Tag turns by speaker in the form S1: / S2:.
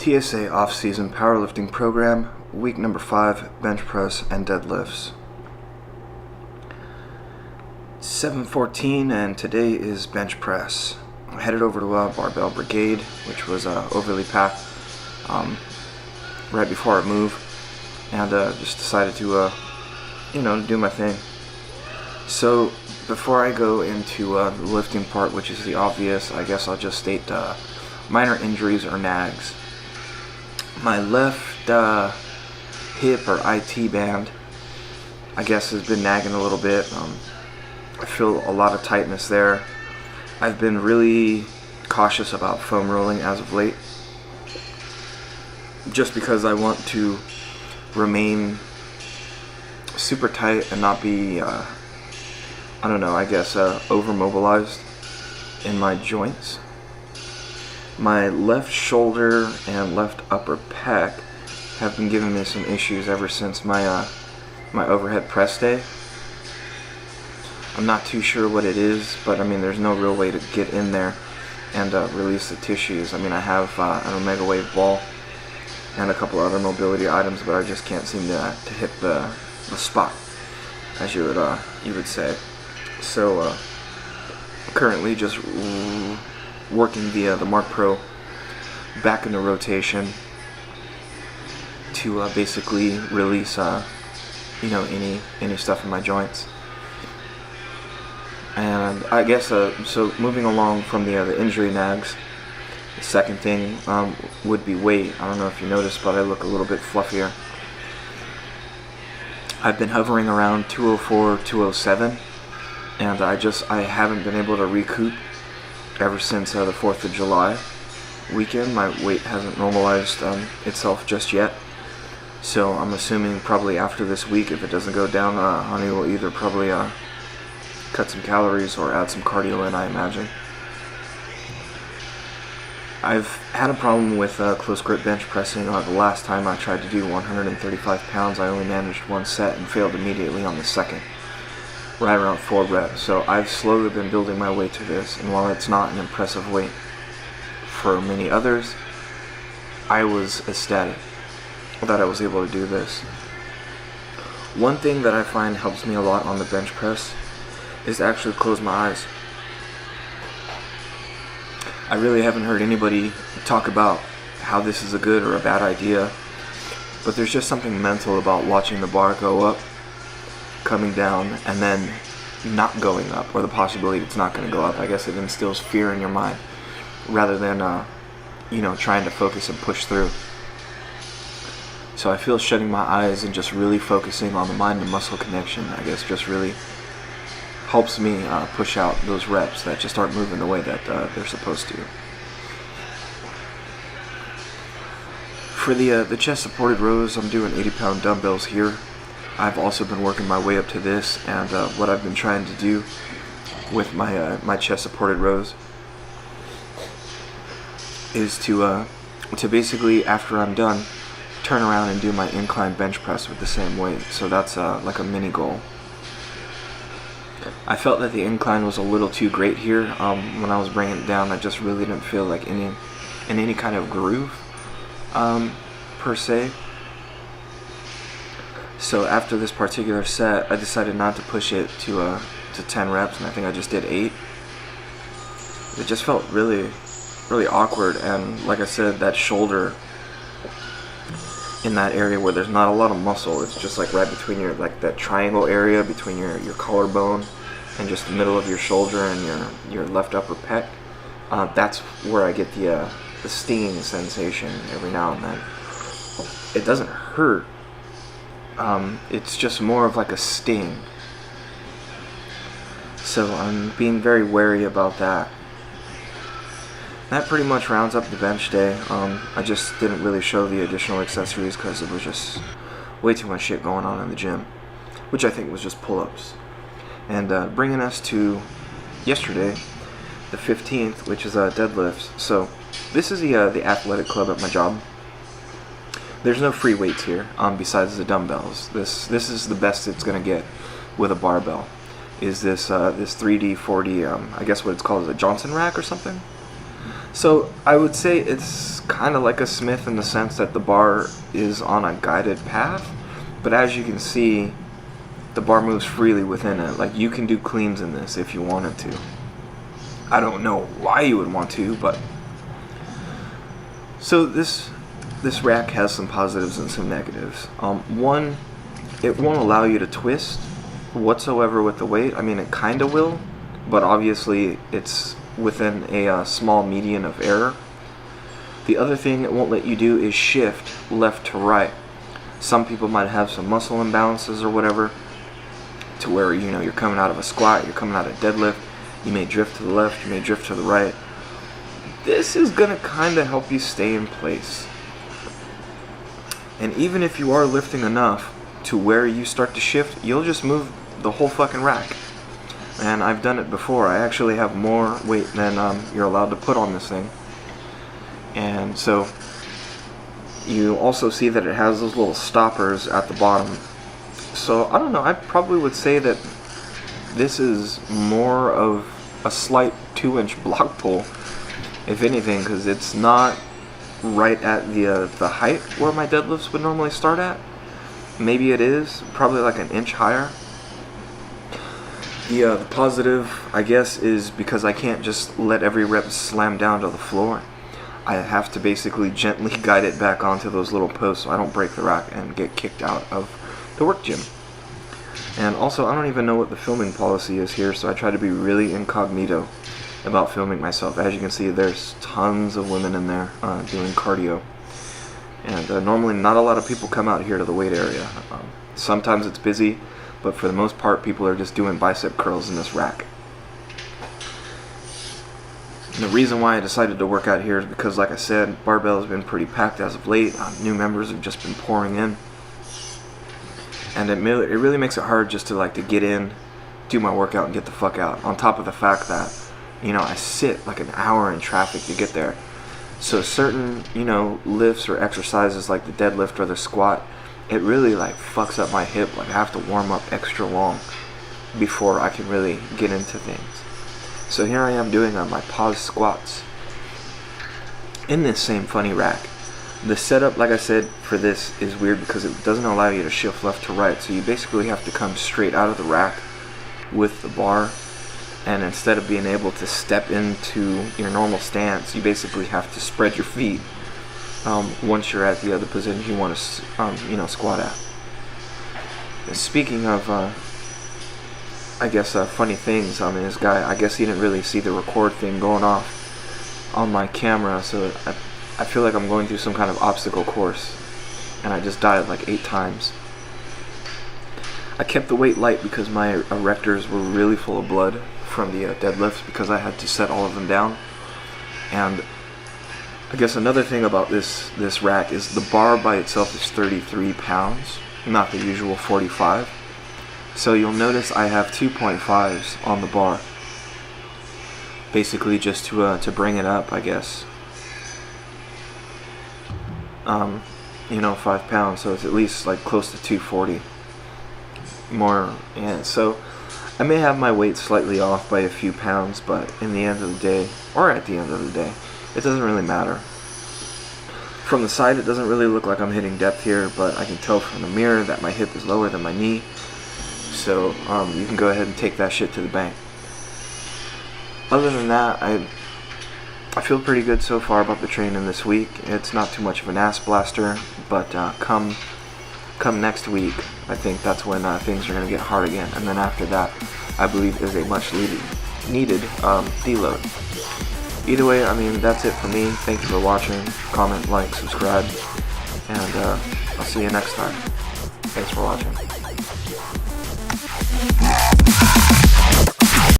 S1: TSA Offseason Powerlifting Program, week number 5, bench press and deadlifts. 7:14 and today is bench press. I headed over to Barbell Brigade, which was overly packed right before our move, and just decided to do my thing. So before I go into the lifting part, which is the obvious, I guess I'll just state minor injuries or nags. My left hip or IT band, I guess, has been nagging a little bit. I feel a lot of tightness there. I've been really cautious about foam rolling as of late, just because I want to remain super tight and not be, over mobilized in my joints. My left shoulder and left upper pec have been giving me some issues ever since my my overhead press day. I'm not too sure what it is, but I mean, there's no real way to get in there and release the tissues. I mean, I have an Omega Wave ball and a couple other mobility items, but I just can't seem to hit the spot, as you would say. So currently just working the Mark Pro back into rotation to basically release any stuff in my joints. And I guess so moving along from the injury nags, the second thing would be weight. I don't know if you noticed, but I look a little bit fluffier. I've been hovering around 204, 207, and I haven't been able to recoup ever since the 4th of July weekend. My weight hasn't normalized itself just yet, so I'm assuming probably after this week, if it doesn't go down, honey will either probably cut some calories or add some cardio in, I imagine. I've had a problem with close grip bench pressing. The last time I tried to do 135 pounds, I only managed one set and failed immediately on the second, right around 4 reps. So I've slowly been building my way to this, and while it's not an impressive weight for many others, I was ecstatic that I was able to do this. One thing that I find helps me a lot on the bench press is to actually close my eyes. I really haven't heard anybody talk about how this is a good or a bad idea, but there's just something mental about watching the bar go up, coming down, and then not going up, or the possibility it's not going to go up. I guess it instills fear in your mind rather than trying to focus and push through. So I feel shutting my eyes and just really focusing on the mind and muscle connection, I guess, just really helps me push out those reps that just aren't moving the way that they're supposed to. For the chest supported rows, I'm doing 80-pound dumbbells here. I've also been working my way up to this, and what I've been trying to do with my chest supported rows is to basically, after I'm done, turn around and do my incline bench press with the same weight. So that's like a mini goal. I felt that the incline was a little too great here. When I was bringing it down, I just really didn't feel like in any kind of groove per se. So after this particular set, I decided not to push it to 10 reps, and I think I just did 8. It just felt really, really awkward, and like I said, that shoulder in that area where there's not a lot of muscle, it's just like right between your, like that triangle area between your collarbone and just the middle of your shoulder and your left upper pec. That's where I get the stinging sensation every now and then. It doesn't hurt. It's just more of like a sting. So I'm being very wary about that. That pretty much rounds up the bench day. I just didn't really show the additional accessories because it was just way too much shit going on in the gym, which I think was just pull-ups. And bringing us to yesterday, the 15th, which is deadlifts. So this is the athletic club at my job. There's no free weights here besides the dumbbells. This is the best it's gonna get with a barbell. Is this 3D 4D? I guess what it's called is a Johnson rack or something. So I would say it's kind of like a Smith in the sense that the bar is on a guided path, but as you can see, the bar moves freely within it. Like, you can do cleans in this if you wanted to. I don't know why you would want to, but so this rack has some positives and some negatives. One, it won't allow you to twist whatsoever with the weight. I mean, it kind of will, but obviously it's within a small median of error. The other thing it won't let you do is shift left to right. Some people might have some muscle imbalances or whatever, to where, you know, you're coming out of a squat, you're coming out of deadlift, you may drift to the left, you may drift to the right. This is gonna kind of help you stay in place. And even if you are lifting enough to where you start to shift, you'll just move the whole fucking rack. And I've done it before. I actually have more weight than you're allowed to put on this thing. And so you also see that it has those little stoppers at the bottom. So I don't know, I probably would say that this is more of a slight 2-inch block pull, if anything, because it's not right at the height where my deadlifts would normally start at. Maybe it is, probably like an inch higher. The positive, I guess, is because I can't just let every rep slam down to the floor. I have to basically gently guide it back onto those little posts so I don't break the rack and get kicked out of the work gym. And also, I don't even know what the filming policy is here, so I try to be really incognito about filming myself. As you can see, there's tons of women in there doing cardio. And normally not a lot of people come out here to the weight area. Sometimes it's busy, but for the most part, people are just doing bicep curls in this rack. And the reason why I decided to work out here is because, like I said, barbell has been pretty packed as of late. New members have just been pouring in. And it really makes it hard just to get in, do my workout, and get the fuck out. On top of the fact that, you know, I sit like an hour in traffic to get there. So certain, you know, lifts or exercises like the deadlift or the squat, it really fucks up my hip. Like, I have to warm up extra long before I can really get into things. So here I am doing my pause squats in this same funny rack. The setup, like I said, for this is weird because it doesn't allow you to shift left to right. So you basically have to come straight out of the rack with the bar. And instead of being able to step into your normal stance, you basically have to spread your feet once you're at the other position you want to, squat at. And speaking of, I guess, funny things, this guy, I guess he didn't really see the record thing going off on my camera, so I feel like I'm going through some kind of obstacle course, and I just died 8 times. I kept the weight light because my erectors were really full of blood from the deadlifts because I had to set all of them down. And I guess another thing about this rack is the bar by itself is 33 pounds, not the usual 45. So you'll notice I have 2.5s on the bar, basically just to bring it up, I guess. 5 pounds, so it's at least close to 240 more. Yeah, so I may have my weight slightly off by a few pounds, but in the end of the day, or at the end of the day, it doesn't really matter. From the side, it doesn't really look like I'm hitting depth here, but I can tell from the mirror that my hip is lower than my knee. So you can go ahead and take that shit to the bank. Other than that, I feel pretty good so far about the training this week. It's not too much of an ass blaster, but come next week, I think that's when things are going to get hard again. And then after that, I believe is a much needed deload. Either way, that's it for me. Thank you for watching. Comment, like, subscribe, and I'll see you next time. Thanks for watching.